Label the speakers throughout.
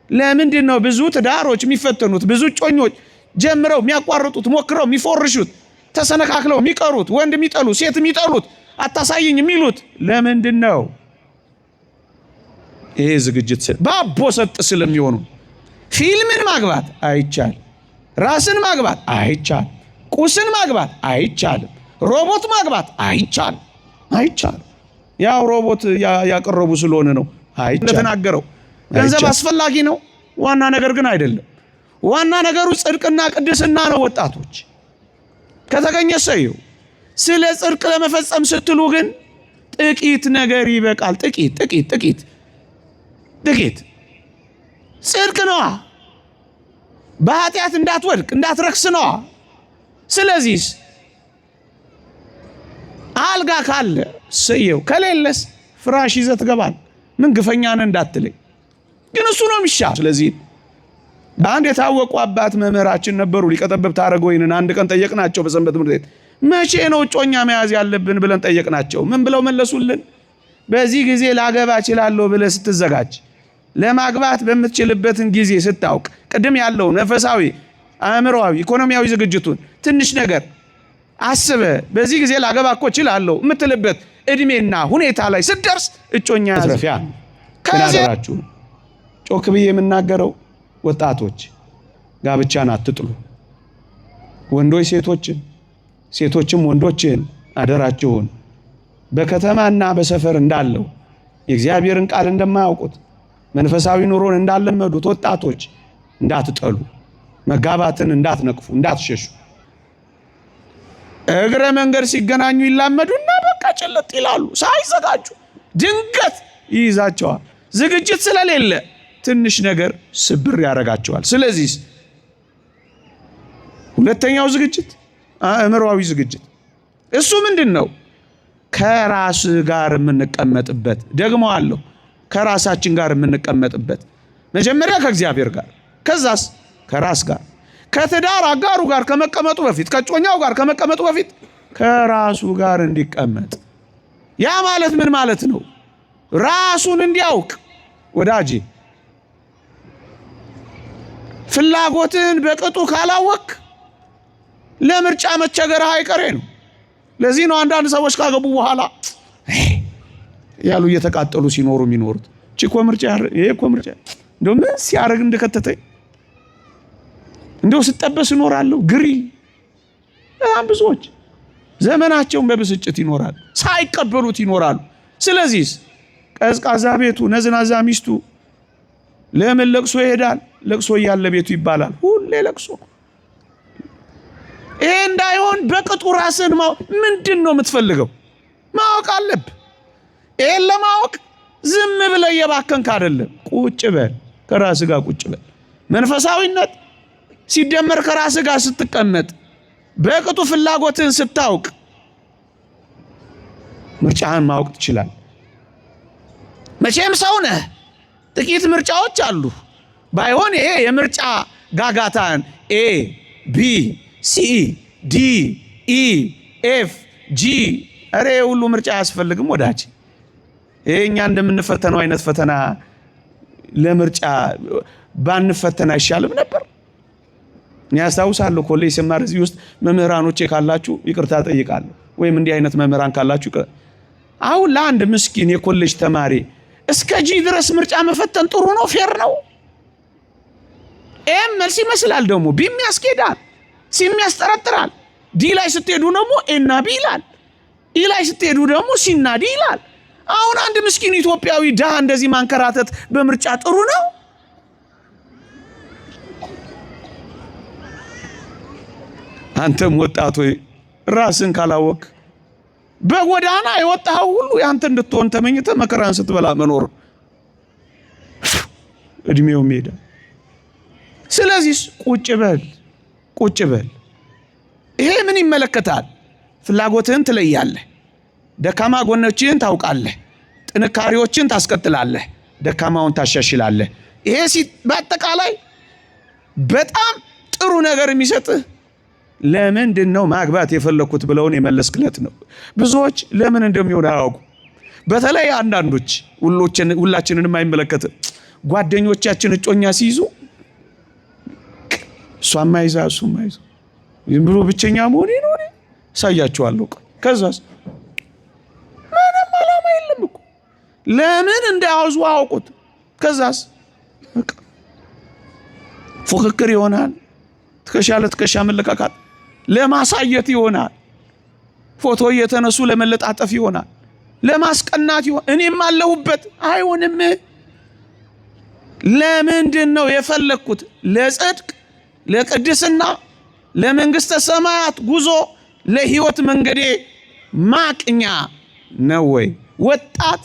Speaker 1: ለምንድነው ብዙ ትዳሮች የሚፈተኑት? ብዙ ጮኞች ጀምረው የሚያቋርጡት፣ ሞክረው የሚፎርሹት፣ ተሰነካክለው የሚቀሩት፣ ወንድ የሚጠሉ ሴት የሚጠሉት፣ አታሳይኝ የሚሉት ለምንድነው? ይሄ ዝግጅት ባቦ ሰጥ ስለሚሆኑ ፊልምን ማግባት አይቻል፣ ራስን ማግባት አይቻል፣ ቁስን ማግባት አይቻልም፣ ሮቦት ማግባት አይቻል። ያው ሮቦት ያቀረቡ ስለሆነ ነው እንደተናገረው። ገንዘብ አስፈላጊ ነው፣ ዋና ነገር ግን አይደለም። ዋና ነገሩ ጽድቅና ቅድስና ነው። ወጣቶች ከተገኘ ሰየው። ስለ ጽድቅ ለመፈጸም ስትሉ ግን ጥቂት ነገር ይበቃል። ጥቂት ጽድቅ ነዋ። በኃጢአት እንዳትወድቅ እንዳትረክስ ነዋ። ስለዚህ አልጋ ካለ ሰየው፣ ከሌለስ ፍራሽ ይዘህ ትገባል። ምን ግፈኛ ነህ እንዳትለኝ፣ ግን እሱ ነው የሚሻል። ስለዚህ አንድ የታወቁ አባት መምህራችን ነበሩ፣ ሊቀ ጠበብት አረጋወይንን። አንድ ቀን ጠየቅናቸው በሰንበት ትምህርት ቤት፣ መቼ ነው እጮኛ መያዝ ያለብን ብለን ጠየቅናቸው። ምን ብለው መለሱልን? በዚህ ጊዜ ላገባ እችላለሁ ብለህ ስትዘጋጅ፣ ለማግባት በምትችልበትን ጊዜ ስታውቅ፣ ቅድም ያለው መንፈሳዊ፣ አእምሮአዊ፣ ኢኮኖሚያዊ ዝግጅቱን ትንሽ ነገር አስበ በዚህ ጊዜ ላገባ እኮ እችላለሁ የምትልበት እድሜና ሁኔታ ላይ ስትደርስ እጮኛ ያዝረፊያ። ከዚያችሁ ጮክ ብዬ የምናገረው ወጣቶች ጋብቻን አትጥሉ። ወንዶች ሴቶችን፣ ሴቶችም ወንዶችን አደራችሁን በከተማና በሰፈር እንዳለው የእግዚአብሔርን ቃል እንደማያውቁት መንፈሳዊ ኑሮን እንዳለመዱት ወጣቶች እንዳትጠሉ፣ መጋባትን እንዳትነቅፉ፣ እንዳትሸሹ። እግረ መንገድ ሲገናኙ ይላመዱና በቃ ጨለጥ ይላሉ። ሳይዘጋጁ ድንገት ይይዛቸዋል። ዝግጅት ስለሌለ ትንሽ ነገር ስብር ያደርጋቸዋል። ስለዚህ ሁለተኛው ዝግጅት አእምሮአዊ ዝግጅት፣ እሱ ምንድነው? ከራስ ጋር የምንቀመጥበት፣ ደግሞ አለው ከራሳችን ጋር የምንቀመጥበት። መጀመሪያ ከእግዚአብሔር ጋር፣ ከዛስ ከራስ ጋር። ከትዳር አጋሩ ጋር ከመቀመጡ በፊት፣ ከጮኛው ጋር ከመቀመጡ በፊት ከራሱ ጋር እንዲቀመጥ። ያ ማለት ምን ማለት ነው? ራሱን እንዲያውቅ። ወዳጄ ፍላጎትን በቅጡ ካላወቅ ለምርጫ መቸገርህ አይቀሬ ነው። ለዚህ ነው አንዳንድ ሰዎች ካገቡ በኋላ ያሉ እየተቃጠሉ ሲኖሩ የሚኖሩት። እኮ ምርጫ ይሄ እኮ ምርጫ እንደው ምን ሲያደርግ እንደከተተኝ እንደው ስጠበስ እኖራለሁ ግሪል። በጣም ብዙዎች ዘመናቸውን በብስጭት ይኖራሉ፣ ሳይቀበሉት ይኖራሉ። ስለዚህ ቀዝቃዛ ቤቱ ነዝናዛ ሚስቱ ለምን ለቅሶ ይሄዳል? ለቅሶ እያለ ቤቱ ይባላል። ሁሌ ለቅሶ። ይሄ እንዳይሆን በቅጡ ራስን ምንድን ነው የምትፈልገው ማወቅ አለብህ። ይሄን ለማወቅ ዝም ብለህ እየባከንክ አይደለም። ቁጭ በል፣ ከራስ ጋር ቁጭ በል። መንፈሳዊነት ሲደመር ከራስ ጋር ስትቀመጥ፣ በቅጡ ፍላጎትን ስታውቅ ምርጫህን ማወቅ ትችላለህ። መቼም ሰው ነህ፣ ጥቂት ምርጫዎች አሉ። ባይሆን ይሄ የምርጫ ጋጋታን ኤ ቢ ሲ ዲ ኢ ኤፍ ጂ አሬ ሁሉ ምርጫ አያስፈልግም ወዳጅ። ይሄኛ እንደምንፈተነው አይነት ፈተና ለምርጫ ባንፈተና አይሻልም ነበር? እኔ አስታውሳለሁ ኮሌጅ ስማር እዚህ ውስጥ መምህራኖቼ ካላችሁ ይቅርታ ጠይቃለሁ፣ ወይም እንዲህ አይነት መምህራን ካላችሁ አሁን ለአንድ ምስኪን የኮሌጅ ተማሪ እስከ ጂ ድረስ ምርጫ መፈተን ጥሩ ነው? ፌር ነው? ኤም መልስ ይመስላል፣ ደግሞ ቢም ያስኬዳል፣ ሲም ያስጠረጥራል። ዲ ላይ ስትሄዱ ደግሞ ኤና ቢ ይላል፣ ኢ ላይ ስትሄዱ ደግሞ ሲና ዲ ይላል። አሁን አንድ ምስኪን ኢትዮጵያዊ ድሃ እንደዚህ ማንከራተት በምርጫ ጥሩ ነው? አንተም ወጣት ሆይ ራስን ካላወቅ በጎዳና የወጣው ሁሉ ያንተ እንድትሆን ተመኝተ መከራን ስትበላ መኖር እድሜው ሜዳ። ስለዚህ ቁጭ በል። ይሄ ምን ይመለከታል? ፍላጎትህን ትለያለህ፣ ደካማ ጎኖችህን ታውቃለህ፣ ጥንካሬዎችን ታስቀጥላለህ፣ ደካማውን ታሻሽላለህ። ይሄ በአጠቃላይ በጣም ጥሩ ነገር የሚሰጥህ ለምንድን ነው ማግባት የፈለኩት ብለውን የመለስክለት ነው። ብዙዎች ለምን እንደሚሆን አያውቁ። በተለይ አንዳንዶች ሁላችንንም አይመለከትም። ጓደኞቻችን እጮኛ ሲይዙ እሷም አይዛ እሱም አይዛ ዝም ብሎ ብቸኛ መሆን ነው ሳያቸዋለሁ። ከዛስ ምንም ዓላማ የለም እኮ ለምን እንደያዙ አውቁት። ከዛስ ፉክክር ይሆናል። ትከሻ ለትከሻ መለካካት ለማሳየት ይሆናል። ፎቶ እየተነሱ ለመለጣጠፍ ይሆናል። ለማስቀናት ይሆን እኔም አለሁበት አይሆንም። ለምንድን ነው የፈለኩት? ለጽድቅ፣ ለቅድስና፣ ለመንግስተ ሰማያት ጉዞ፣ ለህይወት መንገዴ ማቅኛ ነው ወይ? ወጣት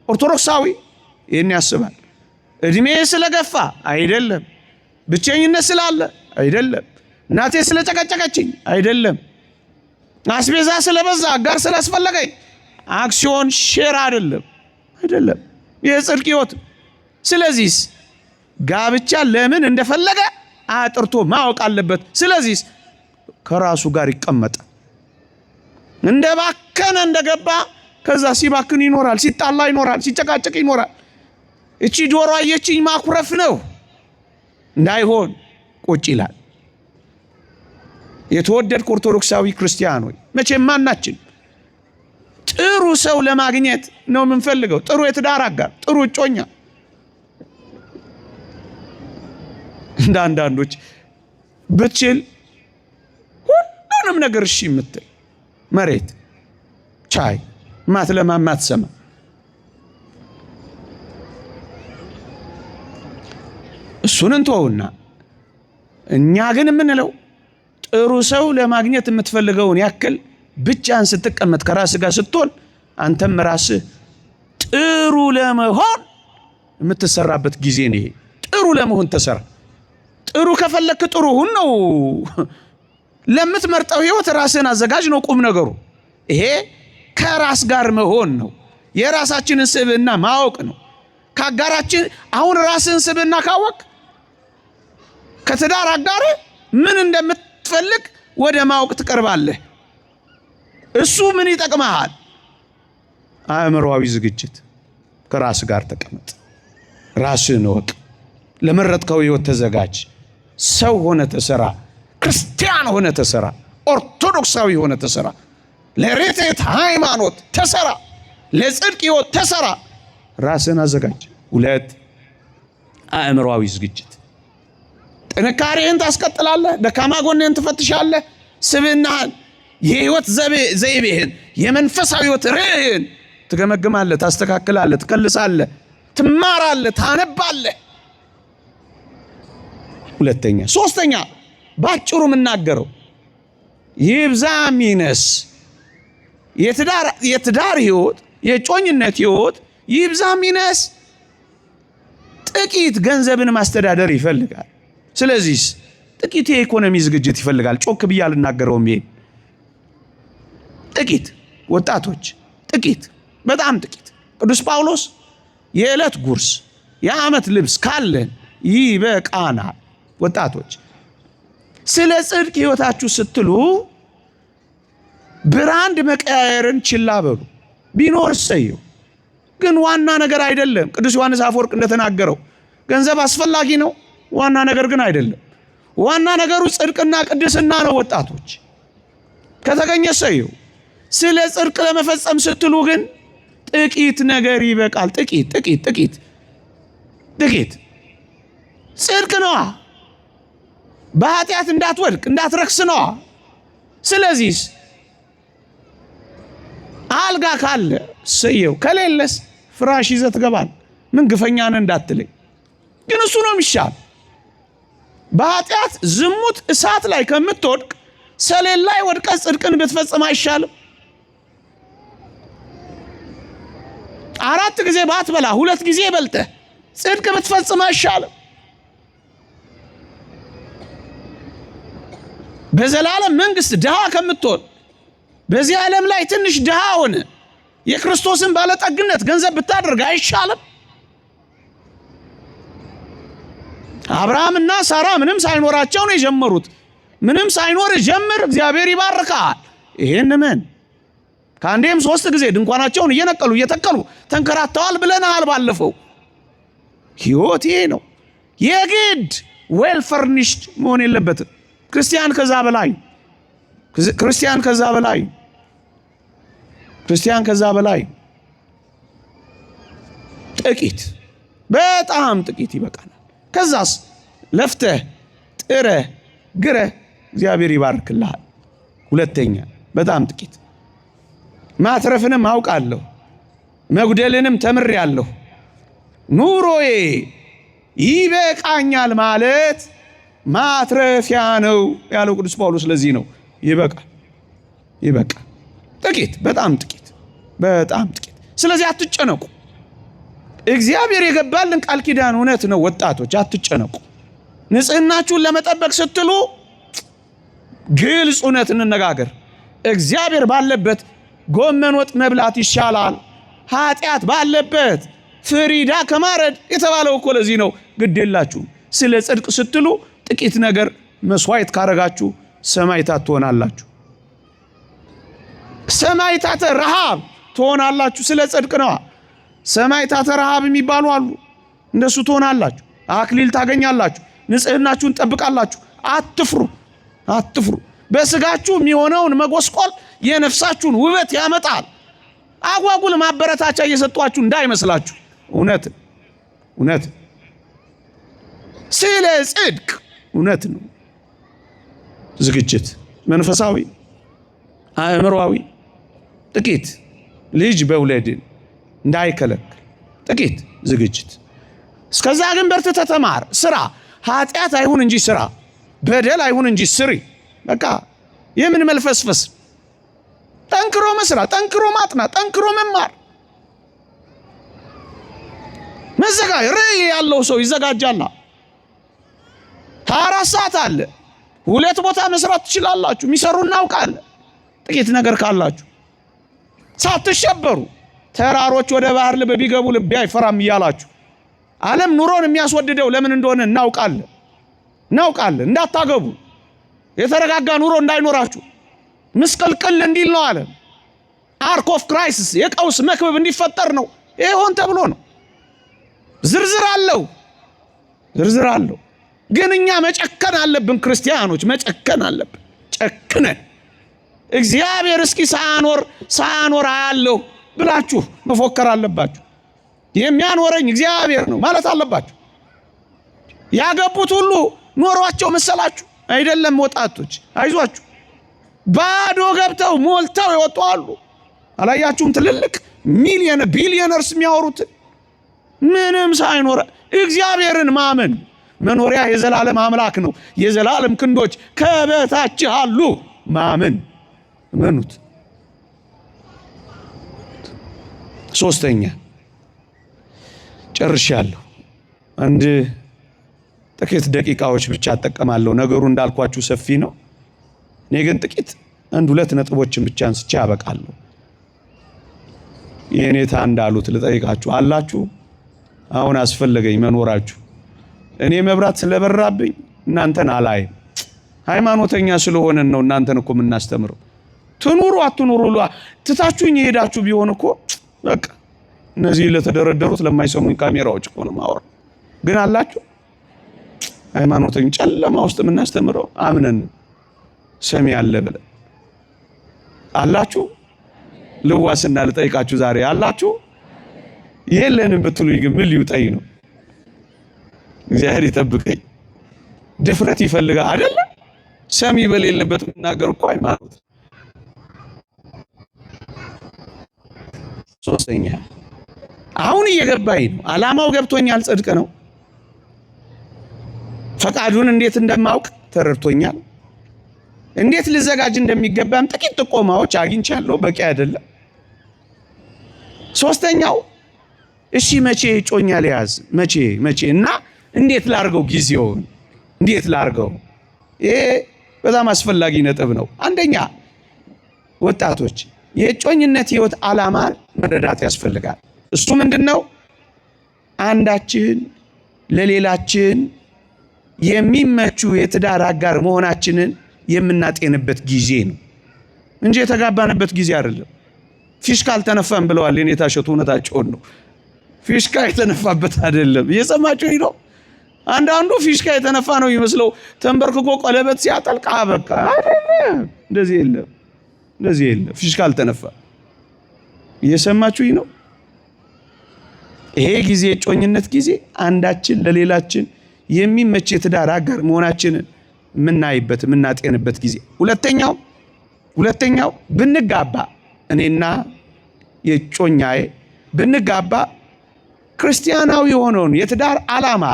Speaker 1: ኦርቶዶክሳዊ ይህን ያስባል። እድሜ ስለገፋ አይደለም። ብቸኝነት ስላለ አይደለም። እናቴ ስለጨቀጨቀችኝ አይደለም። አስቤዛ ስለበዛ አጋር ስላስፈለገኝ አክሲዮን ሼር አይደለም። የጽድቅ ህይወት። ስለዚህ ጋብቻ ለምን እንደፈለገ አጥርቶ ማወቅ አለበት። ስለዚህ ከራሱ ጋር ይቀመጣል። እንደባከነ እንደገባ ከዛ ሲባክን ይኖራል፣ ሲጣላ ይኖራል፣ ሲጨቃጨቅ ይኖራል። እቺ ዶሮ አየችኝ ማኩረፍ ነው እንዳይሆን ቁጭ ይላል። የተወደድክ ኦርቶዶክሳዊ ክርስቲያን ሆይ መቼም ማናችን ጥሩ ሰው ለማግኘት ነው የምንፈልገው። ጥሩ የትዳር አጋር፣ ጥሩ እጮኛ። እንደ አንዳንዶች ብትችል ሁሉንም ነገር እሺ የምትል መሬት ቻይ ማትለማ ማትሰማ እሱን እንተውና እኛ ግን የምንለው ጥሩ ሰው ለማግኘት የምትፈልገውን ያክል ብቻህን ስትቀመጥ ከራስ ጋር ስትሆን አንተም ራስህ ጥሩ ለመሆን የምትሰራበት ጊዜ ነው። ይሄ ጥሩ ለመሆን ተሰራ። ጥሩ ከፈለክ ጥሩ ሁን ነው። ለምትመርጠው ህይወት ራስህን አዘጋጅ ነው ቁም ነገሩ። ይሄ ከራስ ጋር መሆን ነው። የራሳችንን ስብዕና ማወቅ ነው። ከአጋራችን አሁን ራስህን ስብዕና ካወቅ ከትዳር አጋር ምን እንደምትፈልግ ወደ ማወቅ ትቀርባለህ። እሱ ምን ይጠቅምሃል? አእምሮአዊ ዝግጅት። ከራስ ጋር ተቀመጥ፣ ራስህን እወቅ፣ ለመረጥከው ህይወት ተዘጋጅ። ሰው ሆነ ተሰራ፣ ክርስቲያን ሆነ ተሰራ፣ ኦርቶዶክሳዊ ሆነ ተሰራ፣ ለሬቴት ሃይማኖት ተሰራ፣ ለጽድቅ ህይወት ተሰራ። ራስህን አዘጋጅ። 2 አእምሮአዊ ዝግጅት። ጥንካሬህን ታስቀጥላለህ፣ ደካማ ጎንህን ትፈትሻለህ። ስብዕናህን፣ የህይወት ዘይቤህን፣ የመንፈሳዊ ህይወት ርዕይህን ትገመግማለህ፣ ታስተካክላለህ፣ ትከልሳለህ፣ ትማራለህ፣ ታነባለህ። 2ኛ 3ኛ ባጭሩ የምናገረው ይብዛ ሚነስ የትዳር ህይወት፣ የጮኝነት ህይወት ይብዛ ሚነስ ጥቂት ገንዘብን ማስተዳደር ይፈልጋል። ስለዚህ ጥቂት የኢኮኖሚ ዝግጅት ይፈልጋል። ጮክ ብዬ አልናገረውም። ይሄ ጥቂት ወጣቶች፣ ጥቂት በጣም ጥቂት። ቅዱስ ጳውሎስ የዕለት ጉርስ የዓመት ልብስ ካለን ይበቃናል። ወጣቶች ስለ ጽድቅ ህይወታችሁ ስትሉ ብራንድ መቀያየርን ችላ በሉ። ቢኖር ሰየው፣ ግን ዋና ነገር አይደለም። ቅዱስ ዮሐንስ አፈወርቅ እንደተናገረው ገንዘብ አስፈላጊ ነው፣ ዋና ነገር ግን አይደለም። ዋና ነገሩ ጽድቅና ቅድስና ነው። ወጣቶች ከተገኘ ሰየው። ስለ ጽድቅ ለመፈጸም ስትሉ ግን ጥቂት ነገር ይበቃል። ጥቂት ጽድቅ ነዋ። በኃጢአት እንዳትወድቅ እንዳትረክስ ነዋ። ስለዚህ አልጋ ካለ ሰየው፣ ከሌለስ ፍራሽ ይዘህ ትገባል። ምን ግፈኛ ነህ እንዳትለኝ፣ ግን እሱ ነው የሚሻል። በኃጢአት ዝሙት እሳት ላይ ከምትወድቅ ሰሌን ላይ ወድቀህ ጽድቅን ብትፈጽም አይሻልም? 4 ጊዜ ባትበላ 2 ጊዜ በልተህ ጽድቅ ብትፈጽም አይሻልም? በዘላለም መንግስት ድሃ ከምትሆን በዚህ ዓለም ላይ ትንሽ ድሃ ሆነ የክርስቶስን ባለጠግነት ገንዘብ ብታደርግ አይሻልም? አብርሃምና ሳራ ምንም ሳይኖራቸው ነው የጀመሩት። ምንም ሳይኖር ጀምር፣ እግዚአብሔር ይባርካል። ይሄን ምን ከአንዴም 3 ጊዜ ድንኳናቸውን እየነቀሉ እየተከሉ ተንከራተዋል ብለናል ባለፈው። ሕይወት ይሄ ነው። የግድ ዌል ፈርኒሽድ መሆን የለበትም። ክርስቲያን ከዛ በላይ ጥቂት፣ በጣም ጥቂት ይበቃናል። ከዛስ ለፍተህ ጥረህ ግረህ እግዚአብሔር ይባርክልሃል። ሁለተኛ በጣም ጥቂት ማትረፍንም አውቃለሁ መጉደልንም ተምሬአለሁ፣ ኑሮዬ ይበቃኛል ማለት ማትረፊያ ነው ያለው ቅዱስ ጳውሎስ። ስለዚህ ነው ይበቃ ጥቂት፣ በጣም ጥቂት። ስለዚህ አትጨነቁ። እግዚአብሔር የገባልን ቃል ኪዳን እውነት ነው። ወጣቶች አትጨነቁ። ንጽህናችሁን ለመጠበቅ ስትሉ ግልጽ እውነት እንነጋገር። እግዚአብሔር ባለበት ጎመን ወጥ መብላት ይሻላል ኃጢአት ባለበት ፍሪዳ ከማረድ የተባለው እኮ ለዚህ ነው። ግድ የላችሁም። ስለ ጽድቅ ስትሉ ጥቂት ነገር መስዋዕት ካረጋችሁ ሰማዕታት ትሆናላችሁ። ሰማዕታተ ረሃብ ትሆናላችሁ። ስለ ጽድቅ ነው። ሰማዕታተ ረሃብ የሚባሉ አሉ። እንደሱ ትሆናላችሁ። አክሊል ታገኛላችሁ። ንጽህናችሁን ጠብቃላችሁ። አትፍሩ። በስጋችሁ የሚሆነውን መጎስቆል የነፍሳችሁን ውበት ያመጣል። አጓጉል ማበረታቻ እየሰጧችሁ እንዳይመስላችሁ። እውነት ስለ ጽድቅ እውነት ነው። ዝግጅት መንፈሳዊ አእምሮአዊ ጥቂት ልጅ በውለድን እንዳይከለክል ጥቂት ዝግጅት። እስከዛ ግን በርትተህ ተማር፣ ስራ። ኃጢአት አይሁን እንጂ ስራ፣ በደል አይሁን እንጂ ስሪ። በቃ የምን መልፈስፈስ? ጠንክሮ መስራት፣ ጠንክሮ ማጥናት፣ ጠንክሮ መማር። ራዕይ ያለው ሰው ይዘጋጃል። 24 ሰዓት አለ። 2 ቦታ መስራት ትችላላችሁ። የሚሰሩ እናውቃለን። ጥቂት ነገር ካላችሁ ሳትሸበሩ ተራሮች ወደ ባህር ልብ ቢገቡ ልቤ አይፈራም እያላችሁ ዓለም ኑሮን የሚያስወድደው ለምን እንደሆነ እናውቃለን። እንዳታገቡ፣ የተረጋጋ ኑሮ እንዳይኖራችሁ፣ ምስቅልቅል እንዲል ነው ዓለም። አርክ ኦፍ ክራይሲስ የቀውስ መክበብ እንዲፈጠር ነው። ይሄ ሆን ተብሎ ነው። ዝርዝር አለው። ግን እኛ መጨከን አለብን። ክርስቲያኖች መጨከን አለብን። ጨክነን እግዚአብሔር እስኪ ሳያኖር አያለሁ ብላችሁ መፎከር አለባችሁ። የሚያኖረኝ እግዚአብሔር ነው ማለት አለባችሁ። ያገቡት ሁሉ ኖሯቸው መሰላችሁ? አይደለም። ወጣቶች አይዟችሁ፣ ባዶ ገብተው ሞልተው ይወጡ አሉ። አላያችሁም? ትልልቅ ቢሊዮነርስ የሚያወሩት ምንም ሳይኖር እግዚአብሔርን ማመን። መኖሪያ የዘላለም አምላክ ነው። የዘላለም ክንዶች ከበታች አሉ። እመኑት። ሶስተኛ ጨርሻለሁ። አንድ ጥቂት ደቂቃዎች ብቻ እጠቀማለሁ። ነገሩ እንዳልኳችሁ ሰፊ ነው። እኔ ግን ጥቂት 1-2 ነጥቦችን ብቻ አንስቼ አበቃለሁ። የኔታ እንዳሉት ልጠይቃችሁ አላችሁ? አሁን አስፈለገኝ መኖራችሁ። እኔ መብራት ስለበራብኝ እናንተን አላይም። ሃይማኖተኛ ስለሆነን ነው እናንተን እኮ የምናስተምረው። ትኑሩ አትኑሩ ትታችሁኝ የሄዳችሁ ቢሆን እኮ በቃ እነዚህ ለተደረደሩት ለማይሰሙኝ ካሜራዎች እኮ ነው ማወራ። ግን አላችሁ? ሃይማኖተኛ ጨለማ ውስጥ የምናስተምረው አምነን ሰሚ ያለ ብለን አላችሁ? ልዋስና ልጠይቃችሁ ዛሬ አላችሁ? የለንም ብትሉኝ ግን ምን ሊውጠኝ ነው? እግዚአብሔር ይጠብቀኝ። ድፍረት ይፈልጋል አይደለ? ሰሚ በሌለበት መናገር እኮ ሃይማኖት። ሶስተኛ አሁን እየገባኝ ነው። ዓላማው ገብቶኛል። ጽድቅ ነው። ፈቃዱን እንዴት እንደማውቅ ተረድቶኛል። እንዴት ልዘጋጅ እንደሚገባም ጥቂት ጥቆማዎች አግኝቻለሁ። በቂ አይደለም። ሶስተኛው እሺ መቼ ጮኛ ሊያዝ መቼ እና እንዴት ላርገው? ጊዜውን እንዴት ላርገው? ይሄ በጣም አስፈላጊ ነጥብ ነው። አንደኛ ወጣቶች የጮኝነት ህይወት ዓላማ መረዳት ያስፈልጋል። እሱ ምንድነው? አንዳችን ለሌላችን የሚመቹ የትዳር አጋር መሆናችንን የምናጤንበት ጊዜ ነው እንጂ የተጋባንበት ጊዜ አይደለም። ፊሽካ አልተነፋም ብለዋል የኔታ እሸቱ። እውነታቸውን ነው። ፊሽካ የተነፋበት አይደለም። እየሰማችሁ ነው። አንዳንዱ ፊሽካ የተነፋ ነው ይመስለው ተንበርክኮ ቀለበት ሲያጠልቃ በቃ አይደለም። እንደዚህ የለም፣ እንደዚህ የለም። ፊሽካ አልተነፋ። እየሰማችሁ ነው። ይሄ ጊዜ የጮኝነት ጊዜ አንዳችን ለሌላችን የሚመች የትዳር አጋር መሆናችንን የምናይበት የምናጤንበት ጊዜ። ሁለተኛው ብንጋባ እኔና የጮኛዬ ብንጋባ ክርስቲያናዊ የሆነውን የትዳር ዓላማ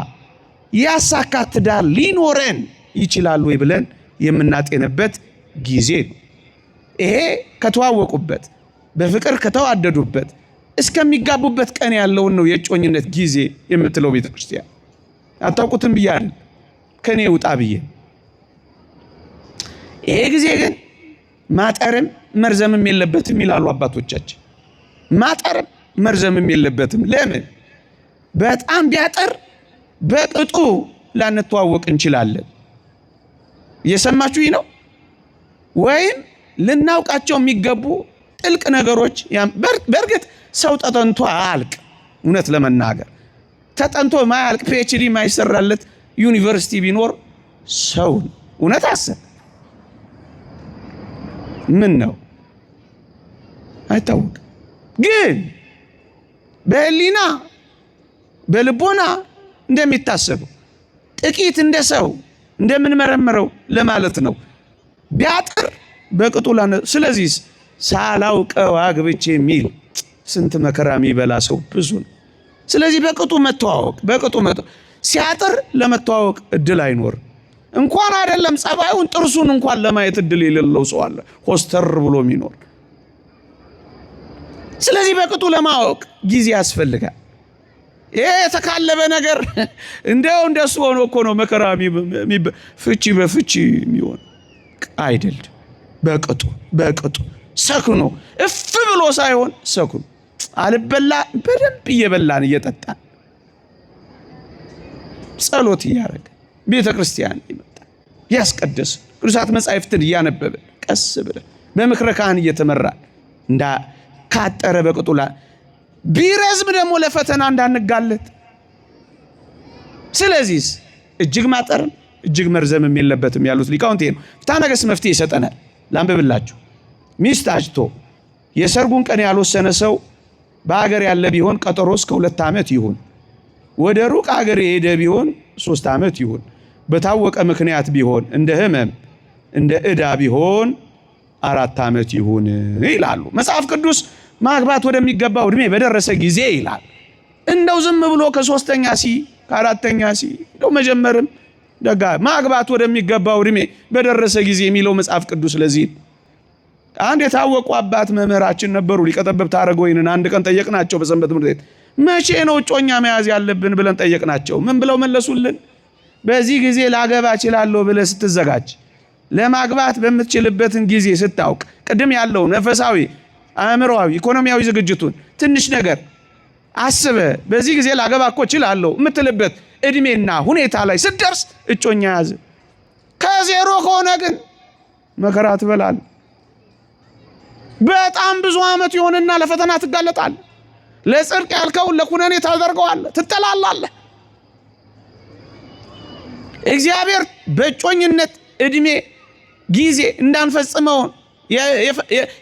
Speaker 1: ያሳካ ትዳር ሊኖረን ይችላል ወይ ብለን የምናጤንበት ጊዜ ነው። ይሄ ከተዋወቁበት በፍቅር ከተዋደዱበት እስከሚጋቡበት ቀን ያለውን ነው የጮኝነት ጊዜ የምትለው ቤተክርስቲያን። አታውቁትም ብዬ አይደል ከኔ ውጣ ብዬ። ይሄ ጊዜ ግን ማጠርም መርዘምም የለበትም ይላሉ አባቶቻችን። ማጠርም መርዘምም የለበትም። ለምን? በጣም ቢያጠር በቅጡ ላንተዋወቅ እንችላለን። እየሰማችሁ ነው። ወይም ልናውቃቸው የሚገቡ ጥልቅ ነገሮች በእርግጥ ሰው ተጠንቶ አያልቅ። እውነት ለመናገር ተጠንቶ ማያልቅ ፒኤችዲ ማይሰራለት ዩኒቨርሲቲ ቢኖር ሰው እውነት አሰብ ምን ነው አይታወቅ። ግን በህሊና በልቦና እንደሚታሰበው ጥቂት እንደ ሰው እንደምንመረምረው ለማለት ነው። ቢያጥር በቅጡ ስለዚህ ሳላውቀው አግብቼ የሚል ስንት መከራ የሚበላ ሰው ብዙ ነው። ስለዚህ በቅጡ መተዋወቅ ሲያጥር ለመተዋወቅ እድል አይኖርም። እንኳን አይደለም ጸባዩን ጥርሱን እንኳን ለማየት እድል የሌለው ሰው አለ ሆስተር ብሎ የሚኖር። ስለዚህ በቅጡ ለማወቅ ጊዜ ያስፈልጋል። ይሄ የተካለበ ነገር እንደሱ ሆኖ እኮ ነው መከራ ፍቺ በፍቺ የሚሆን አይደል። በቅጡ ሰክኖ እፍ ብሎ ሳይሆን ሰክኖ አልበላ በደንብ እየበላን እየጠጣን ጸሎት እያደረገ ቤተ ክርስቲያን ይመጣል ያስቀድስ ቅዱሳት መጻሕፍትን እያነበብን ቀስ ብለን በምክረ ካህን እየተመራን ካጠረ በቅጡ ቢረዝም ደግሞ ለፈተና እንዳንጋለጥ። ስለዚህ እጅግ ማጠርም እጅግ መርዘምም የለበትም ያሉት ሊቃውንት ነው። ፍትሐ ነገሥት መፍትሄ ይሰጠናል። ላንብብላችሁ። ሚስት አጭቶ የሰርጉን ቀን ያልወሰነ ሰው በአገር ያለ ቢሆን ቀጠሮ እስከ 2 ዓመት ይሁን፣ ወደ ሩቅ አገር የሄደ ቢሆን 3 ዓመት ይሁን፣ በታወቀ ምክንያት ቢሆን እንደ ሕመም እንደ ዕዳ ቢሆን 4 ዓመት ይሁን ይላሉ። መጽሐፍ ቅዱስ ማግባት ወደሚገባው ዕድሜ በደረሰ ጊዜ ይላል። እንደው ዝም ብሎ ከ3ኛ ከ4ኛ እንደው መጀመርም ደጋ ማግባት ወደሚገባው ዕድሜ በደረሰ ጊዜ የሚለው መጽሐፍ ቅዱስ ለዚህ አንድ የታወቁ አባት መምህራችን ነበሩ። ሊቀ ጠበብት አረጋወይንን አንድ ቀን ጠየቅናቸው በሰንበት ትምህርት ቤት። መቼ ነው እጮኛ መያዝ ያለብን ብለን ጠየቅናቸው። ምን ብለው መለሱልን? በዚህ ጊዜ ላገባ እችላለሁ ብለህ ስትዘጋጅ፣ ለማግባት በምትችልበትን ጊዜ ስታውቅ፣ ቅድም ያለው መንፈሳዊ፣ አእምሮአዊ፣ ኢኮኖሚያዊ ዝግጅቱን ትንሽ ነገር አስበ በዚህ ጊዜ ላገባ እኮ እችላለሁ የምትልበት እድሜና ሁኔታ ላይ ስትደርስ እጮኛ ያዝ። ከዜሮ ከሆነ ግን መከራ ትበላል። በጣም ብዙ ዓመት ይሆንና ለፈተና ትጋለጣል። ለጽድቅ ያልከውን ለኩነኔ ታደርገዋለህ፣ ትጠላላለህ። እግዚአብሔር በእጮኝነት እድሜ ጊዜ እንዳንፈጽመው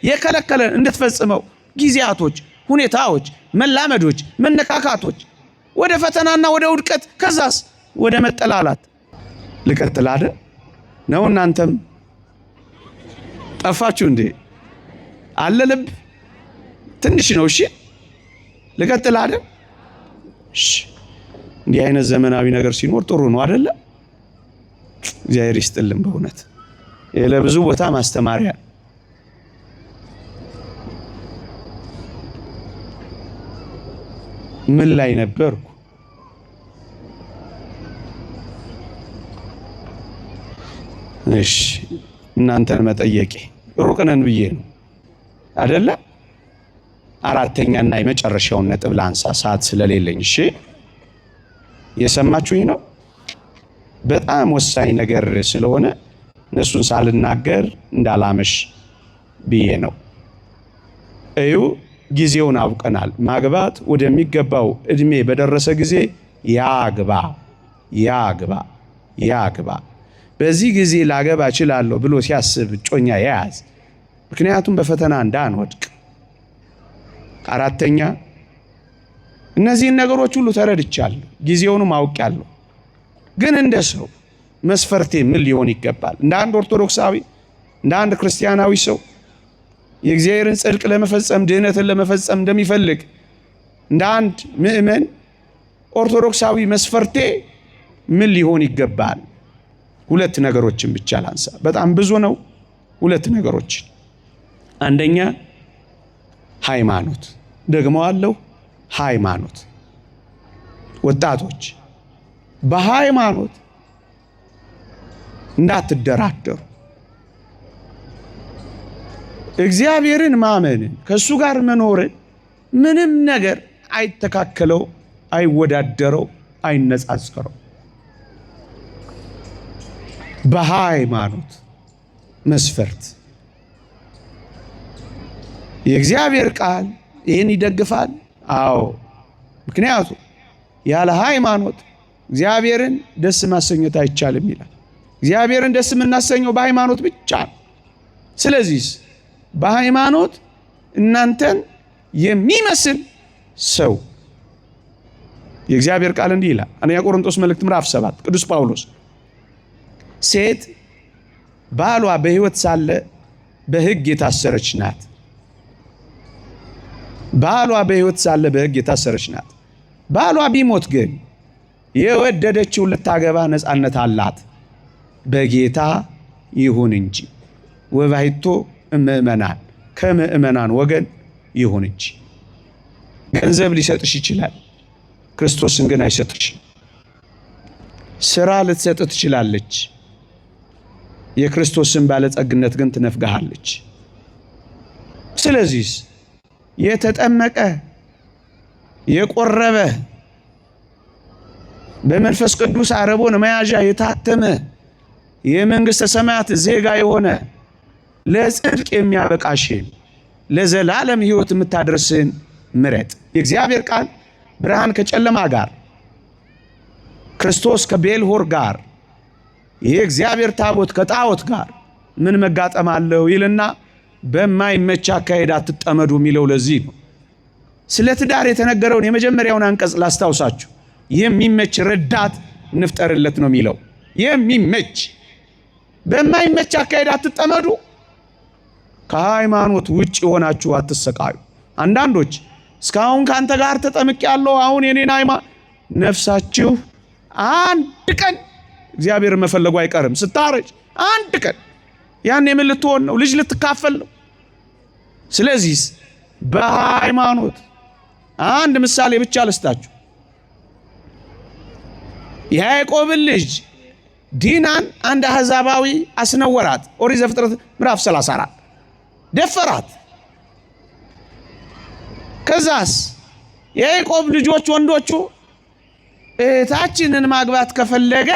Speaker 1: የከለከለን እንድትፈጽመው ጊዜያቶች፣ ሁኔታዎች፣ መላመዶች፣ መነካካቶች ወደ ፈተናና ወደ ውድቀት ከዛስ ወደ መጠላላት ልቀጥል አይደል ነው። እናንተም ጠፋችሁ እንዴ? አለ ልብ ትንሽ ነው። እሺ ልቀጥል አይደል? እሺ እንዲህ አይነት ዘመናዊ ነገር ሲኖር ጥሩ ነው አይደለ? እግዚአብሔር ይስጥልን በእውነት ለብዙ ቦታ ማስተማሪያ። ምን ላይ ነበርኩ? እሺ እናንተን መጠየቄ ሩቅ ነን ብዬ ነው አይደለ? አራተኛና የመጨረሻውን ነጥብ ላንሳ ሰዓት ስለሌለኝ። እሺ የሰማችሁኝ ነው። በጣም ወሳኝ ነገር ስለሆነ እነሱን ሳልናገር እንዳላመሽ ብዬ ነው። እዩ ጊዜውን አውቀናል። ማግባት ወደሚገባው እድሜ በደረሰ ጊዜ ያግባ ያግባ ያግባ። በዚህ ጊዜ ላገባ እችላለሁ ብሎ ሲያስብ እጮኛ ያዝ። ምክንያቱም በፈተና እንዳንወድቅ። አራተኛ እነዚህን ነገሮች ሁሉ ተረድቻለሁ፣ ጊዜውንም አውቄያለሁ። ግን እንደ ሰው መስፈርቴ ምን ሊሆን ይገባል? እንደ አንድ ኦርቶዶክሳዊ፣ እንደ አንድ ክርስቲያናዊ ሰው የእግዚአብሔርን ጽድቅ ለመፈጸም ድህነትን ለመፈጸም እንደሚፈልግ እንደ አንድ ምእመን ኦርቶዶክሳዊ መስፈርቴ ምን ሊሆን ይገባል? ሁለት ነገሮችን ብቻ ላንሳ። በጣም ብዙ ነው። ሁለት ነገሮች። አንደኛ ሃይማኖት። ደግመዋለሁ፣ ሃይማኖት። ወጣቶች በሃይማኖት እንዳትደራደሩ። እግዚአብሔርን ማመንን ከእሱ ጋር መኖርን ምንም ነገር አይተካከለው፣ አይወዳደረው፣ አይነጻጸረው። በሃይማኖት መስፈርት የእግዚአብሔር ቃል ይህን ይደግፋል። አዎ፣ ምክንያቱም ያለ ሃይማኖት እግዚአብሔርን ደስ ማሰኘት አይቻልም ይላል። እግዚአብሔርን ደስ የምናሰኘው በሃይማኖት ብቻ ነው። ስለዚህ በሃይማኖት እናንተን የሚመስል ሰው የእግዚአብሔር ቃል እንዲህ ይላል። አንደኛ ቆሮንቶስ መልእክት ምዕራፍ 7 ቅዱስ ጳውሎስ ሴት ባሏ በሕይወት ሳለ በሕግ የታሰረች ናት። ባሏ በሕይወት ሳለ በሕግ የታሰረች ናት። ባሏ ቢሞት ግን የወደደችው ልታገባ ነፃነት አላት፣ በጌታ ይሁን እንጂ። ወባይቶ ምእመናን ከምእመናን ወገን ይሁን እንጂ። ገንዘብ ሊሰጥሽ ይችላል፣ ክርስቶስን ግን አይሰጥሽም። ስራ ልትሰጥ ትችላለች፣ የክርስቶስን ባለጸግነት ግን ትነፍግሃለች። ስለዚህ የተጠመቀ የቆረበ በመንፈስ ቅዱስ አረቦን መያዣ የታተመ የመንግሥተ ሰማያት ዜጋ የሆነ ለጽድቅ የሚያበቃሽን ለዘላለም ሕይወት የምታደርስን ምረጥ። የእግዚአብሔር ቃል ብርሃን ከጨለማ ጋር፣ ክርስቶስ ከቤልሆር ጋር፣ የእግዚአብሔር ታቦት ከጣዖት ጋር ምን መጋጠም አለው ይልና በማይመች አካሄድ አትጠመዱ የሚለው ለዚህ ነው። ስለ ትዳር የተነገረውን የመጀመሪያውን አንቀጽ ላስታውሳችሁ። የሚመች ረዳት እንፍጠርለት ነው የሚለው። የሚመች በማይመች አካሄድ አትጠመዱ። ከሃይማኖት ውጭ ሆናችሁ አትሰቃዩ። አንዳንዶች እስካሁን ካንተ ጋር ተጠምቄያለሁ፣ አሁን የኔን ሃይማኖት ነፍሳችሁ አንድ ቀን እግዚአብሔር መፈለጉ አይቀርም። ስታረጅ አንድ ቀን ያን የምን ልትሆን ነው? ልጅ ልትካፈል ነው። ስለዚህ በሃይማኖት አንድ ምሳሌ ብቻ ልስጣችሁ። የያዕቆብን ልጅ ዲናን አንድ አሕዛባዊ አስነወራት። ኦሪት ዘፍጥረት ምዕራፍ 34 ደፈራት። ከዛስ የያዕቆብ ልጆች ወንዶቹ እህታችንን ማግባት ከፈለገ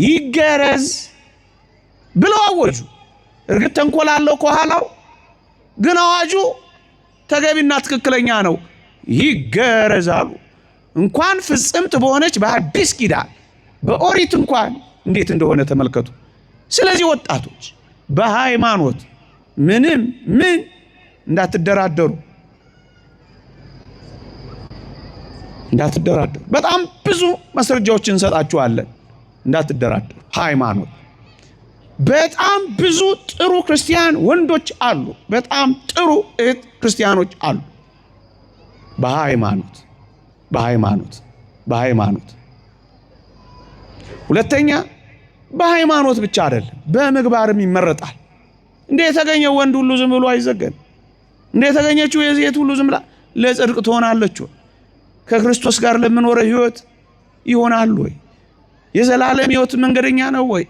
Speaker 1: ይገረዝ ብለው አወጁ። እርግጥ ተንኮል አለው ከኋላው፣ ግን አዋጁ ተገቢና ትክክለኛ ነው። ይገረዛሉ። እንኳን ፍጽምት በሆነች በአዲስ ኪዳን በኦሪት እንኳን እንዴት እንደሆነ ተመልከቱ። ስለዚህ ወጣቶች በሃይማኖት ምንም ምን እንዳትደራደሩ። በጣም ብዙ ማስረጃዎችን እንሰጣችኋለን። እንዳትደራደሩ። ሃይማኖት በጣም ብዙ ጥሩ ክርስቲያን ወንዶች አሉ፣ በጣም ጥሩ እህት ክርስቲያኖች አሉ። በሃይማኖት ሁለተኛ በሃይማኖት ብቻ አይደለም በምግባርም ይመረጣል። እንደ የተገኘው ወንድ ሁሉ ዝም ብሎ አይዘገን። እንደ የተገኘችው የሴት ሁሉ ዝም ብላ ለጽድቅ ትሆናለች ወይ? ከክርስቶስ ጋር ለምኖረ ሕይወት ይሆናል ወይ? የዘላለም ሕይወት መንገደኛ ነው ወይ?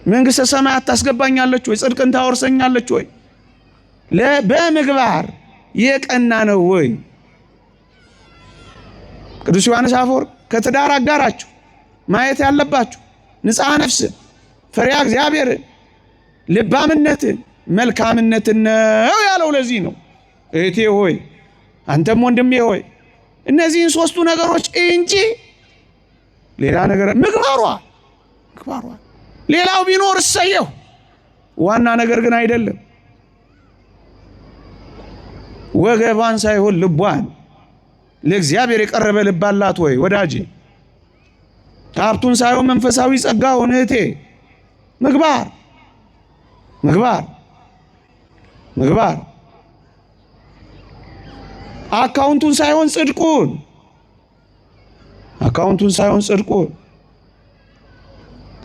Speaker 1: መንግሥተ ሰማያት ታስገባኛለች ወይ? ጽድቅን ታወርሰኛለች ወይ? በምግባር የቀና ነው ወይ? ቅዱስ ዮሐንስ አፈወርቅ ከትዳር አጋራችሁ ማየት ያለባችሁ ንጽሐ ነፍስን፣ ፈሪሃ እግዚአብሔርን፣ ልባምነትን፣ መልካምነትን ነው ያለው። ለዚህ ነው እህቴ ሆይ አንተም ወንድሜ ሆይ እነዚህን ሶስቱ ነገሮች እንጂ ሌላ ነገር ምግባሯ ሌላው ቢኖር እሰየው፣ ዋና ነገር ግን አይደለም። ወገቧን ሳይሆን ልቧን ለእግዚአብሔር የቀረበ ልብ አላት ወይ ወዳጄ? ሀብቱን ሳይሆን መንፈሳዊ ጸጋውን እህቴ። ምግባር አካውንቱን ሳይሆን ጽድቁን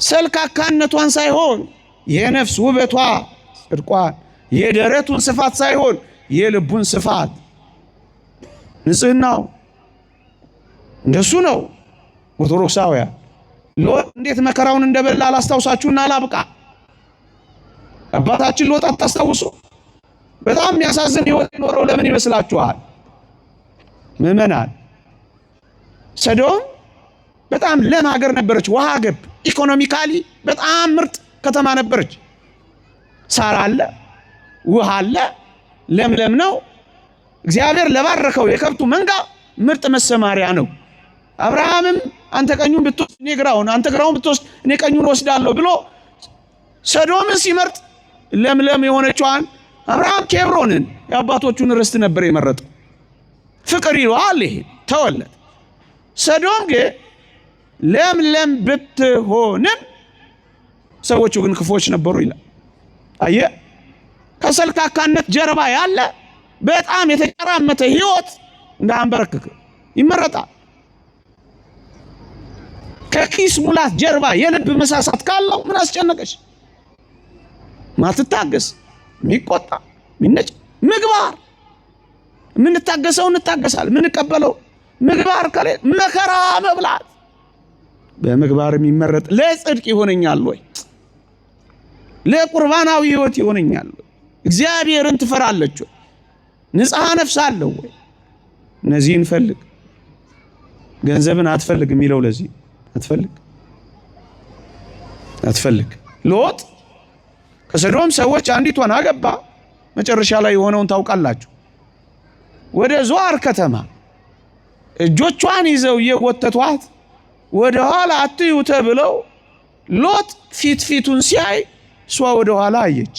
Speaker 1: ሰልካካነቷን ሳይሆን የነፍስ ውበቷ ጽድቋን፣ የደረቱን ስፋት ሳይሆን የልቡን ስፋት ንጽህናው። እንደሱ ነው ኦርቶዶክሳውያን። ሎጥ እንዴት መከራውን እንደበላ አላስታውሳችሁና አላብቃ። አባታችን ሎጥ አታስታውሱ? በጣም የሚያሳዝን ህይወት የኖረው ለምን ይመስላችኋል? ምዕመናን፣ ሰዶም በጣም ለም ሀገር ነበረች፣ ውሃ ገብ፣ ኢኮኖሚካሊ በጣም ምርጥ ከተማ ነበረች። ሳር አለ፣ ውሃ አለ፣ ለምለም ነው። እግዚአብሔር ለባረከው የከብቱ መንጋ ምርጥ መሰማሪያ ነው። አብርሃምም አንተ ቀኙን ብትወስድ እኔ ግራውን፣ አንተ ግራውን ብትወስድ እኔ ቀኙን ወስዳለሁ ብሎ ሰዶምን ሲመርጥ ለምለም የሆነችዋን አብርሃም ኬብሮንን የአባቶቹን ርስት ነበር የመረጠው። ፍቅር ይለዋል ይሄ ተወለት። ሰዶም ግን ለምለም ብትሆንም ሰዎቹ ግን ክፎች ነበሩ ይላል። አየ ከሰልካካነት ጀርባ ያለ በጣም የተጨራመተ ህይወት እንዳንበረክክ ይመረጣል። ከኪስ ሙላት ጀርባ የልብ መሳሳት ካለው ምን አስጨነቀሽ? ማትታገስ፣ የሚቆጣ፣ የሚነጭ ምግባር። የምንታገሰው እንታገሳል፣ የምንቀበለው ምግባር ከሌ መከራ መብላት። በምግባር የሚመረጥ ለጽድቅ ይሆነኛል ወይ? ለቁርባናዊ ህይወት ይሆነኛል ወይ? እግዚአብሔርን ትፈራለች ወይ? ንጽሐ ነፍስ አለው ወይ? እነዚህን ፈልግ። ገንዘብን አትፈልግ የሚለው ለዚህ አትፈልግ። ሎጥ ከሰዶም ሰዎች አንዲቷን አገባ። መጨረሻ ላይ የሆነውን ታውቃላችሁ። ወደ ዞዓር ከተማ እጆቿን ይዘው እየጎተቷት ወደ ኋላ አትዩ ተብለው ሎጥ ፊቱን ሲያይ እሷ ወደ ኋላ አየች።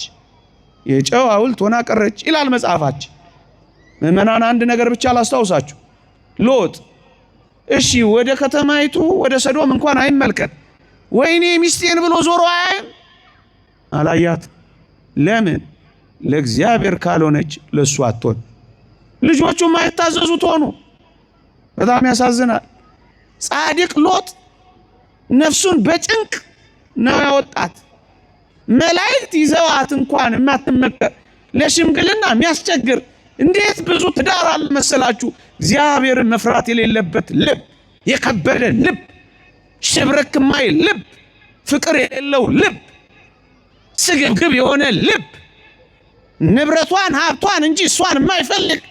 Speaker 1: የጨው ሐውልት ሆና ቀረች ይላል መጽሐፋችን። ምዕመናን አንድ ነገር ብቻ ላስታውሳችሁ። ሎጥ እሺ ወደ ከተማይቱ ወደ ሰዶም እንኳን አይመልከት፣ ወይኔ ሚስቴን ብሎ ዞሮ አያይም፣ አላያት። ለምን? ለእግዚአብሔር ካልሆነች ለሱ አትሆን። ልጆቹም አይታዘዙት ሆኑ። በጣም ያሳዝናል። ጻድቅ ሎጥ ነፍሱን በጭንቅ ነው ያወጣት። መላእክት ይዘዋት እንኳን የማትመከር ለሽምግልና የሚያስቸግር እንዴት ብዙ ትዳር አለ መሰላችሁ። እግዚአብሔርን መፍራት የሌለበት ልብ፣ የከበደ ልብ፣ ሽብርክ የማይል ልብ፣ ፍቅር የሌለው ልብ፣ ስግብግብ የሆነ ልብ፣ ንብረቷን ሀብቷን እንጂ እሷን የማይፈልግ፣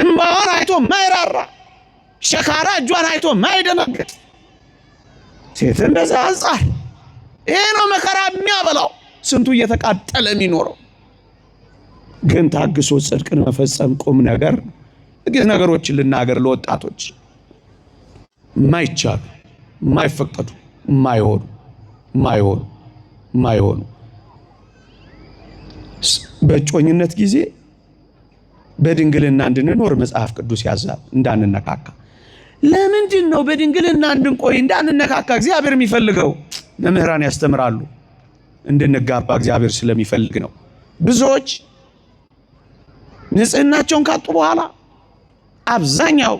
Speaker 1: እንባዋን አይቶ ማይራራ፣ ሸካራ እጇን አይቶ ማይደነግጥ ሴት እንደዛ አንጻር ይሄ ነው መከራ የሚያበላው። ስንቱ እየተቃጠለ የሚኖረው ግን ታግሶ ጽድቅን መፈጸም ቁም ነገር። ጥቂት ነገሮችን ልናገር ለወጣቶች። ማይቻሉ፣ ማይፈቀዱ፣ ማይሆኑ በእጮኝነት ጊዜ በድንግልና እንድንኖር መጽሐፍ ቅዱስ ያዛል። እንዳንነካካ። ለምንድን ነው በድንግልና እንድንቆይ እንዳንነካካ እግዚአብሔር የሚፈልገው? መምህራን ያስተምራሉ። እንድንጋባ እግዚአብሔር ስለሚፈልግ ነው። ብዙዎች ንጽህናቸውን ካጡ በኋላ አብዛኛው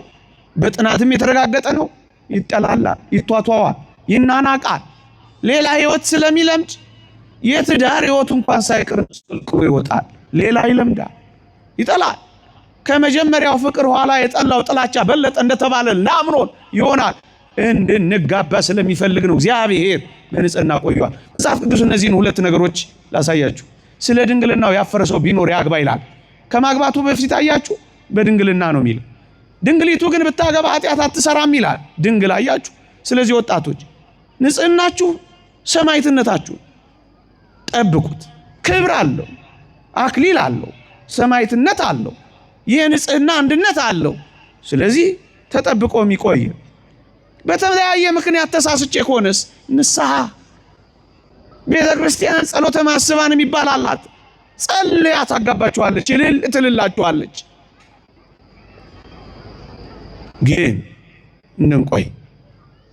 Speaker 1: በጥናትም የተረጋገጠ ነው፣ ይጠላላል፣ ይቷቷዋል፣ ይናናቃል። ሌላ ህይወት ስለሚለምድ የትዳር ህይወቱ እንኳን ሳይቀር ጥልቁ ይወጣል። ሌላ ይለምዳል፣ ይጠላል። ከመጀመሪያው ፍቅር ኋላ የጠላው ጥላቻ በለጠ እንደተባለ ለአምኖን ይሆናል። እንድንጋባ ስለሚፈልግ ነው እግዚአብሔር በንጽህና ቆይቷል። መጽሐፍ ቅዱስ እነዚህን ሁለት ነገሮች ላሳያችሁ። ስለ ድንግልናው ያፈረ ሰው ቢኖር ያግባ ይላል። ከማግባቱ በፊት አያችሁ በድንግልና ነው የሚል። ድንግሊቱ ግን ብታገባ ኃጢአት አትሰራም ይላል። ድንግል አያችሁ። ስለዚህ ወጣቶች ንጽህናችሁ፣ ሰማዕትነታችሁ ጠብቁት። ክብር አለው፣ አክሊል አለው፣ ሰማዕትነት አለው፣ የንጽህና አንድነት አለው። ስለዚህ ተጠብቆ የሚቆይ በተለያየ ምክንያት ተሳስቼ ከሆነስ ንስሐ። ቤተ ክርስቲያን ጸሎተ ማስባን የሚባል አላት። ጸልያ ታጋባችኋለች፣ እልል ትልላችኋለች። ግን እንቆይ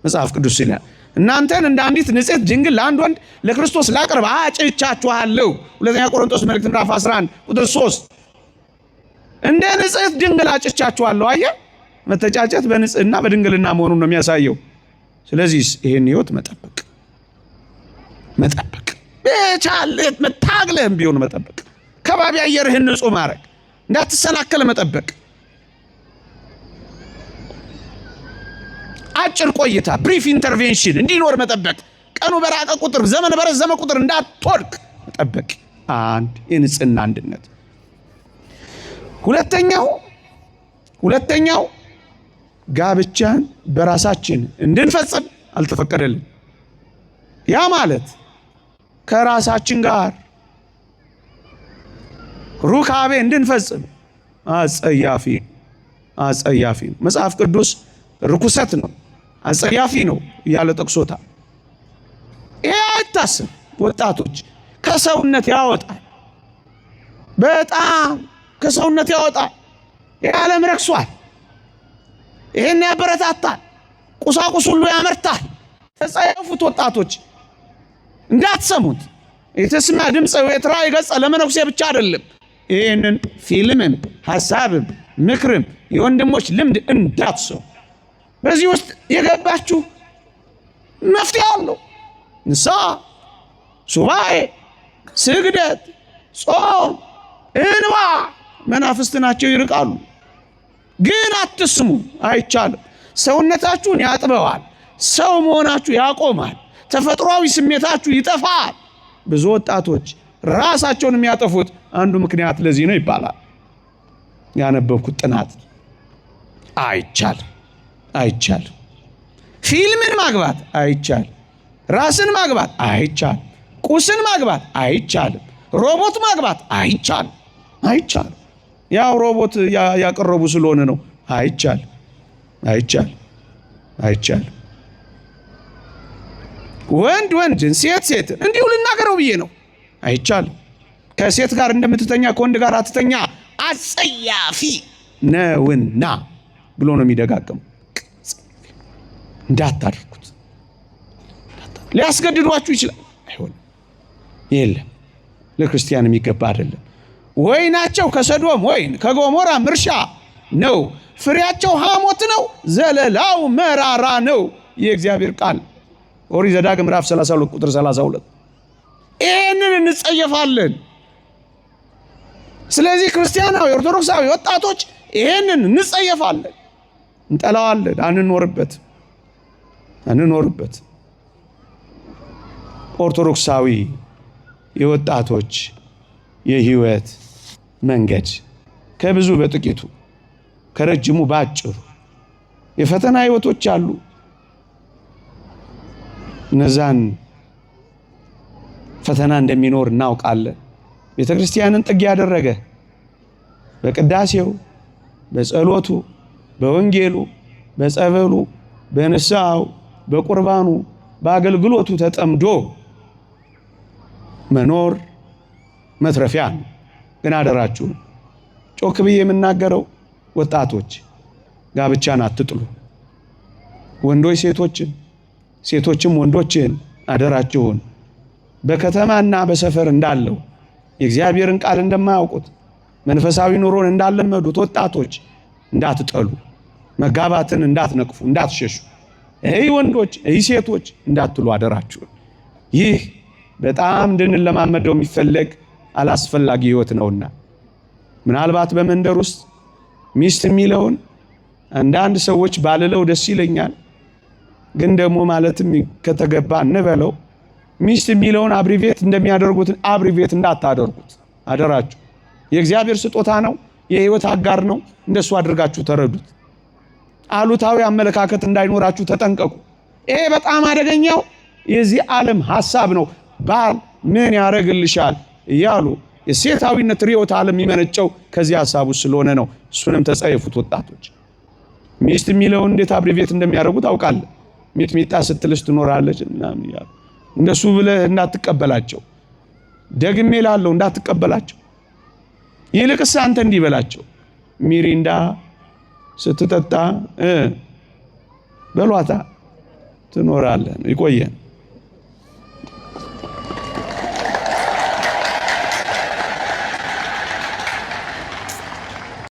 Speaker 1: መጽሐፍ ቅዱስ ይላል እናንተን እንደ አንዲት ንጽሕት ድንግል ለአንድ ወንድ ለክርስቶስ ላቀርብ አጭቻችኋለሁ። ሁለተኛ ቆሮንቶስ መልእክት ምዕራፍ 11 ቁጥር 3 እንደ ንጽሕት ድንግል አጭቻችኋለሁ። አየ መተጫጨት በንጽህና በድንግልና መሆኑን ነው የሚያሳየው። ስለዚህ ይሄን ሕይወት መጠበቅ በቻለት መታግለህም ቢሆን መጠበቅ፣ ከባቢ አየርህን ንጹህ ማድረግ፣ እንዳትሰናከል መጠበቅ፣ አጭር ቆይታ ብሪፍ ኢንተርቬንሽን እንዲኖር መጠበቅ፣ ቀኑ በራቀ ቁጥር ዘመን በረዘመ ቁጥር እንዳትወድቅ መጠበቅ። አንድ የንጽህና አንድነት። ሁለተኛው ጋብቻን በራሳችን እንድንፈጽም አልተፈቀደልን። ያ ማለት ከራሳችን ጋር ሩካቤ እንድንፈጽም አጸያፊ ነው። መጽሐፍ ቅዱስ ርኩሰት ነው፣ አጸያፊ ነው እያለ ጠቅሶታል። ይህ አይታስብ። ወጣቶች ከሰውነት ያወጣል፣ በጣም ከሰውነት ያወጣል። የዓለም ረክሷል። ይሄን ያበረታታል፣ ቁሳቁስ ሁሉ ያመርታል። ተጸየፉት ወጣቶች እንዳትሰሙት። የተስማ ድምፅ የትራይ ገጸ ለመነኩሴ ብቻ አይደለም። ይህንን ፊልምም ሐሳብም ምክርም የወንድሞች ልምድ እንዳትሰሙ። በዚህ ውስጥ የገባችሁ መፍትሄ አለው። ንስሐ፣ ሱባኤ፣ ስግደት፣ ጾም፣ እንባ መናፍስት ናቸው፣ ይርቃሉ። ግን አትስሙ፣ አይቻልም። ሰውነታችሁን ያጥበዋል፣ ሰው መሆናችሁ ያቆማል፣ ተፈጥሯዊ ስሜታችሁ ይጠፋል። ብዙ ወጣቶች ራሳቸውን የሚያጠፉት አንዱ ምክንያት ለዚህ ነው ይባላል። ያነበብኩት ጥናት አይቻልም። ፊልምን ማግባት አይቻልም። ራስን ማግባት አይቻልም። ቁስን ማግባት አይቻልም። ሮቦት ማግባት አይቻልም። ያው ሮቦት ያቀረቡ ስለሆነ ነው። አይቻልም። ወንድን ሴትን እንዲሁ ልናገረው ብዬ ነው። አይቻልም። ከሴት ጋር እንደምትተኛ ከወንድ ጋር አትተኛ፣ አጸያፊ ነውና ብሎ ነው የሚደጋገሙ። እንዳታደርጉት። ሊያስገድዷችሁ ይችላል። አይሆንም። የለም፣ ለክርስቲያን የሚገባ አይደለም። ወይናቸው ከሰዶም ወይን ከጎሞራ እርሻ ነው፣ ፍሬያቸው ሐሞት ነው፣ ዘለላው መራራ ነው። የእግዚአብሔር ቃል ኦሪት ዘዳግም ምዕራፍ 32 ቁጥር 32። ይህንን እንጸየፋለን። ስለዚህ ክርስቲያናዊ ኦርቶዶክሳዊ ወጣቶች ይህንን እንጸየፋለን፣ እንጠላዋለን፣ አንኖርበት። ኦርቶዶክሳዊ የወጣቶች የህይወት መንገድ ከብዙ በጥቂቱ ከረጅሙ ባጭሩ የፈተና ህይወቶች አሉ። እነዛን ፈተና እንደሚኖር እናውቃለን። ቤተክርስቲያንን ጥግ ያደረገ በቅዳሴው፣ በጸሎቱ፣ በወንጌሉ፣ በጸበሉ፣ በንስሐው፣ በቁርባኑ፣ በአገልግሎቱ ተጠምዶ መኖር መትረፊያ ነው። ግን አደራችሁን ጮክ ብዬ የምናገረው ወጣቶች ጋብቻን አትጥሉ። ወንዶች ሴቶችን፣ ሴቶችም ወንዶችን አደራችሁን በከተማና በሰፈር እንዳለው የእግዚአብሔርን ቃል እንደማያውቁት መንፈሳዊ ኑሮን እንዳለመዱት ወጣቶች እንዳትጠሉ፣ መጋባትን እንዳትነቅፉ፣ እንዳትሸሹ፣ ወንዶች ሴቶች እንዳትሉ አደራችሁን። ይህ በጣም እንድንለማመደው የሚፈለግ አላስፈላጊ ህይወት ነውና ምናልባት በመንደር ውስጥ ሚስት የሚለውን አንዳንድ ሰዎች ባልለው ደስ ይለኛል። ግን ደግሞ ማለትም ከተገባ እንበለው ሚስት የሚለውን አብሪቬት እንደሚያደርጉት አብሪቬት እንዳታደርጉት አደራችሁ። የእግዚአብሔር ስጦታ ነው፣ የህይወት አጋር ነው። እንደሱ አድርጋችሁ ተረዱት። አሉታዊ አመለካከት እንዳይኖራችሁ ተጠንቀቁ። ይሄ በጣም አደገኛው የዚህ ዓለም ሐሳብ ነው። ባል ምን ያደርግልሻል እያሉ የሴታዊነት ርዕዮተ ዓለም የሚመነጨው ከዚህ ሐሳቡ ስለሆነ ነው። እሱንም ተጸየፉት ወጣቶች። ሚስት የሚለውን እንዴት አብሪቬት እንደሚያደርጉ ታውቃለህ? ሚጥሚጣ ስትልስ ትኖራለች ምናምን ይላል። እንደሱ ብለህ እንዳትቀበላቸው፣ ደግሜ እላለሁ እንዳትቀበላቸው። ይልቅስ አንተ እንዲህ በላቸው፣ ሚሪንዳ ስትጠጣ በሏታ ትኖራለህ። ይቆየን።